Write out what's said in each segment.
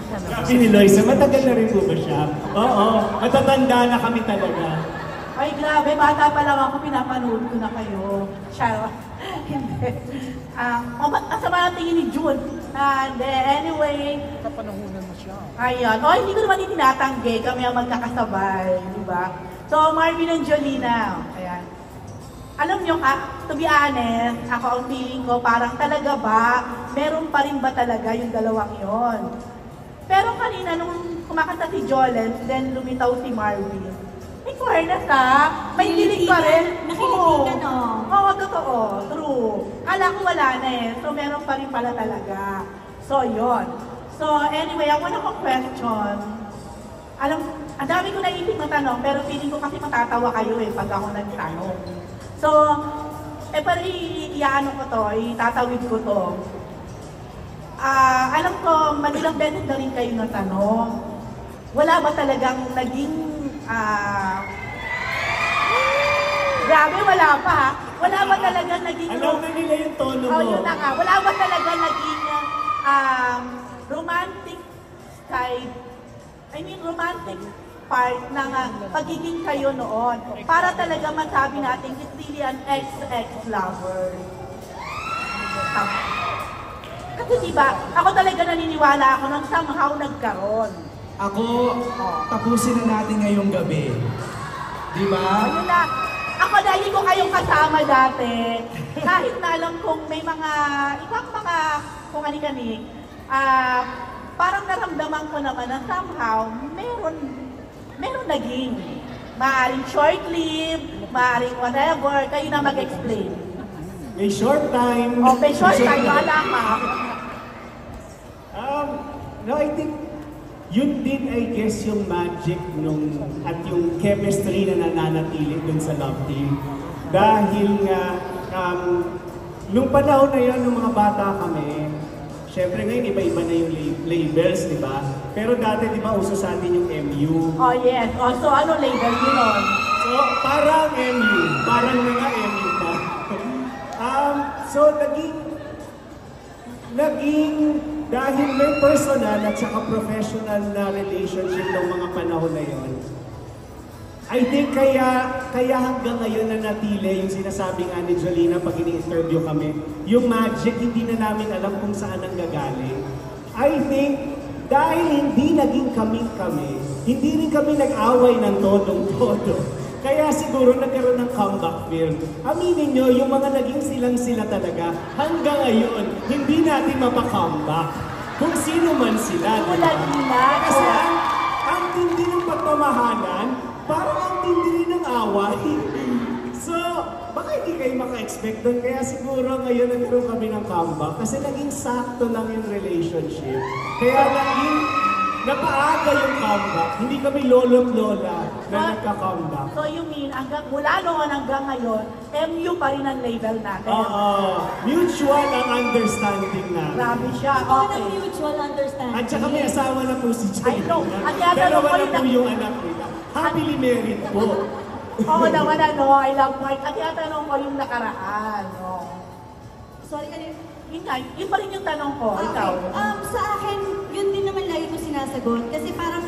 Sabi ni Loisa, matagal na rin po ba siya? Oo, matatanda na kami talaga. Ay, grabe, bata pa lang ako, pinapanood ko na kayo. Charot. Hindi. Ang sama ng tingin ni June. And anyway, Kapanahunan mo siya. ayan. Hindi ko naman itinatanggi. Kami ang magkakasabay. Diba? So, Marvin and Jolina. Ayan. Alam nyo, to be honest, ako ang feeling ko, parang talaga ba, meron pa rin ba talaga yung dalawang yon? Pero kanina, nung kumakanta si Jolens, then lumitaw si Marvin. May fairness may kilig pa rin. Nakilig ka, no? Oo, totoo. True. Kala ko wala na eh. So, meron pa rin pala talaga. So, yon. So, anyway, ako na question. Alam, ang dami ko naisip na tanong, pero feeling ko kasi matatawa kayo eh pag ako nagtanong. So, pero iyaano ko to, itatawid ko to. Alam ko, madilang beses na rin kayo natanong. Wala ba talagang naging grabe, wala pa. Wala ba talaga naging... Alam na nila yung tono mo. Yun na nga. Wala ba talaga naging romantic side, romantic part ng pagiging kayo noon. Para talaga masabi natin, it's really an ex-ex lover. Kasi diba, ako talaga naniniwala ako nang somehow nagkaroon. Ako, tapusin na natin ngayong gabi. Di ba? Ayun na. Ako dahil ko kayong kasama dati, kahit na alam kong may mga, ibang mga, kung ani-kani, parang naramdaman ko naman na somehow, meron naging. Maaring short-lived, maaring whatever, kayo na mag-explain. May short time. May short time, wala ka. No, I think, yun din, I guess, yung magic at yung chemistry na nananatili dun sa love team. Dahil nga, nung panahon na yun, nung mga bata kami, syempre ngayon, iba-iba na yung labels, di ba? Pero dati, di ba, uso sa atin yung MU. Oh, yes. So, ano label yun nun? So, parang MU. Parang nga MU pa. So, naging dahil may personal at saka professional na relationship ng mga panahon na yon. I think kaya hanggang ngayon na natili yung sinasabi nga ni Jolina pag ini-interview kami, yung magic hindi na namin alam kung saan ang gagaling. I think dahil hindi naging kami, hindi rin kami nag-away ng todong-todo. Kaya siguro nagkaroon ng comeback film. Aminin nyo, yung mga naging silang-sila talaga, hanggang ngayon, hindi natin mapa-comeback. Kung sino man sila. Kasi ang tindi ng pagmamahalan, parang ang tindi rin ng away. So, baka hindi kayo maka-expect doon. Kaya siguro ngayon nagkaroon kami ng comeback. Kasi naging sakto lang yung relationship. Kaya naging napaaga yung comeback. Hindi kami lolo't lola na nagka-comeback. So you mean, mula noon hanggang ngayon, MU pa rin ang label natin? Mutual ang understanding na. Grabe siya, Ito okay. ng mutual understanding. At saka may asawa na po si Jolina. I know. At Pero ko wala rin po yung anak nila. Happily married po. Oo naman, I love Mark. At tinatanong ko yung nakaraan. No? Sorry, kanina. Yun pa rin yung tanong ko, ikaw. Sa akin, yun din naman lagi ko sinasagot. Kasi parang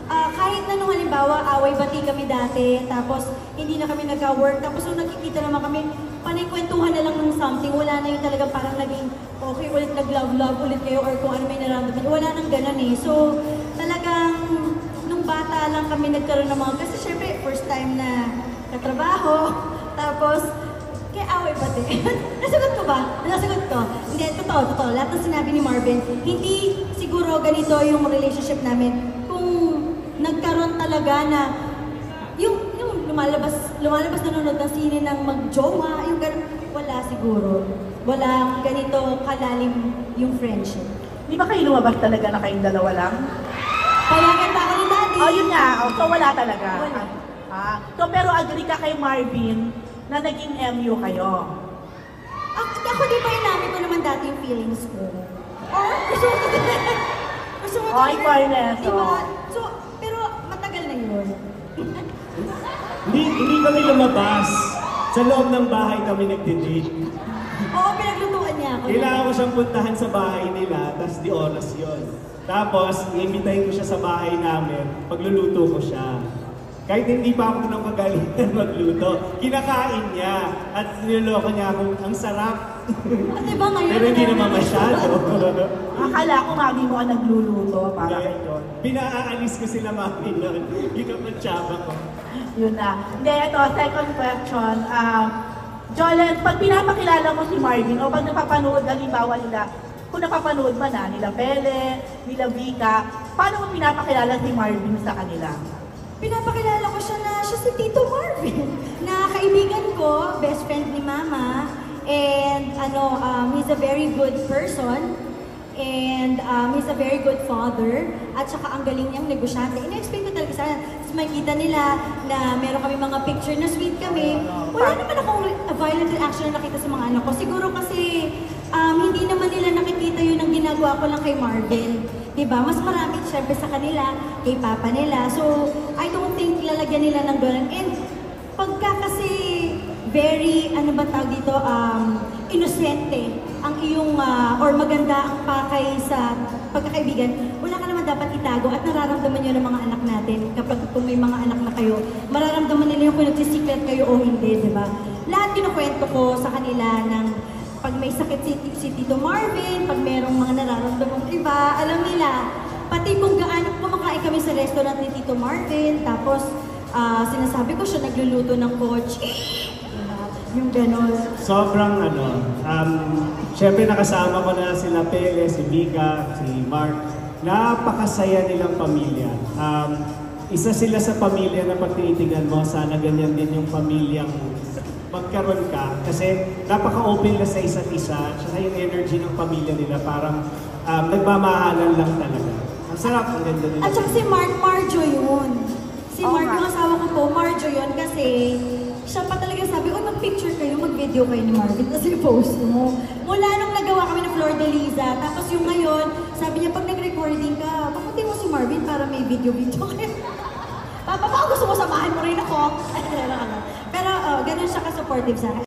kahit na nung halimbawa, away-bati kami dati, tapos hindi na kami nagka-work, tapos nung nakikita naman kami, panay-kwentuhan na lang ng something, wala na yung talagang parang naging okay ulit, nag-love-love ulit kayo, or kung ano may nararamdaman. Wala nang ganun eh. So, talagang nung bata lang kami nagkaroon ng mga, kasi syempre, first time na katrabaho, tapos, kaya away pati. Nasagot ko ba? Nasagot ko. Hindi, totoo. Lahat ng sinabi ni Marvin, hindi siguro ganito yung relationship namin kung nagkaroon talaga na yung lumalabas nanonood ng sine ng mag-jowa, yung gano'n, wala siguro. Wala ganito kalalim yung friendship. Di ba kayo lumabas talaga na kayong dalawa lang? Payagan pa ako ni Daddy. Yun nga. So wala talaga. Wala. So pero agree ka kay Marvin na naging MU kayo? Ako di ba inamin ko naman dati yung feelings ko? Gusto mo Ay, fairness. Diba? So, pero matagal na yun. Hindi kami lumabas. Sa loob ng bahay kami nagdi-date. Oo, pinaglutuan niya ko Kailangan ko siyang puntahan sa bahay nila, tapos di oras yon. Tapos, iimbitahin ko siya sa bahay namin, pagluluto ko siya. Kahit hindi pa ako nang magalingan magluto, kinakain niya at niloloko niya ako, ang sarap. At diba ngayon? Pero hindi naman masyado. Akala ko mami mo ang nagluluto para Dahil kayo. pinaalis ko sila mami nun. Ikapatsaba ko. Yun na. Hindi, ito, second question. Jolen, pag pinapakilala mo si Marvin o pag napapanood, halimbawa nila, kung napapanood man nila Pele, nila Vika, paano mo pinapakilala si Marvin sa kanila? Pinapakilala ko siya na siya si Tito Marvin, na kaibigan ko, best friend ni Mama, and he's a very good person, and he's a very good father, at saka ang galing niyang negosyante. In-expect ko talaga sana, tapos makikita nila na meron kami mga picture na sweet kami. Wala naman akong violent reaction na nakita sa mga anak ko. Siguro kasi hindi naman nila nakikita yun ang ginagawa ko lang kay Marvin. Diba? Mas marami syempre sa kanila, kay papa nila. So, I don't think lalagyan nila ng ganun. And pagka kasi very, ano ba tawag dito, inosente ang iyong, or maganda ang pakay sa pagkakaibigan, wala ka naman dapat itago at nararamdaman nyo ng mga anak natin. Kapag kung may mga anak na kayo, mararamdaman nila yung kung nagsisiklet kayo o hindi, di ba? Lahat kinukwento ko sa kanila ng pag may sakit si Tito Marvin, pag merong mga nararamdamang iba, alam nila, pati kung gaano kumakain kami sa restaurant ni Tito Marvin, tapos sinasabi ko siya nagluluto ng kotse. Yung gano'n. Sobrang syempre nakasama ko na sila Pele, si Vika, si Mark. Napakasaya nilang pamilya. Isa sila sa pamilya na pag tinitingnan mo, sana ganyan din yung pamilyang magkaroon ka. Kasi napaka-open na sa isa't isa, tsaka yung energy ng pamilya nila parang nagmamahalan lang talaga. Ang sarap, ang ganda nila. At saka si Mark, Marjo yun. Si Oo Mark, nga. yung asawa ko po, Marjo yun kasi siya pa talaga sabi, mag-picture kayo, mag-video kayo ni Marvin, kasi post mo. Mula nung nagawa kami ng Flor de Liza, tapos yung ngayon, sabi niya, pag nag-recording ka, papunti mo si Marvin para may video-video kayo. Papa, baka gusto mo samahan mo rin ako. Pero ganun siya ka-supportive sa akin.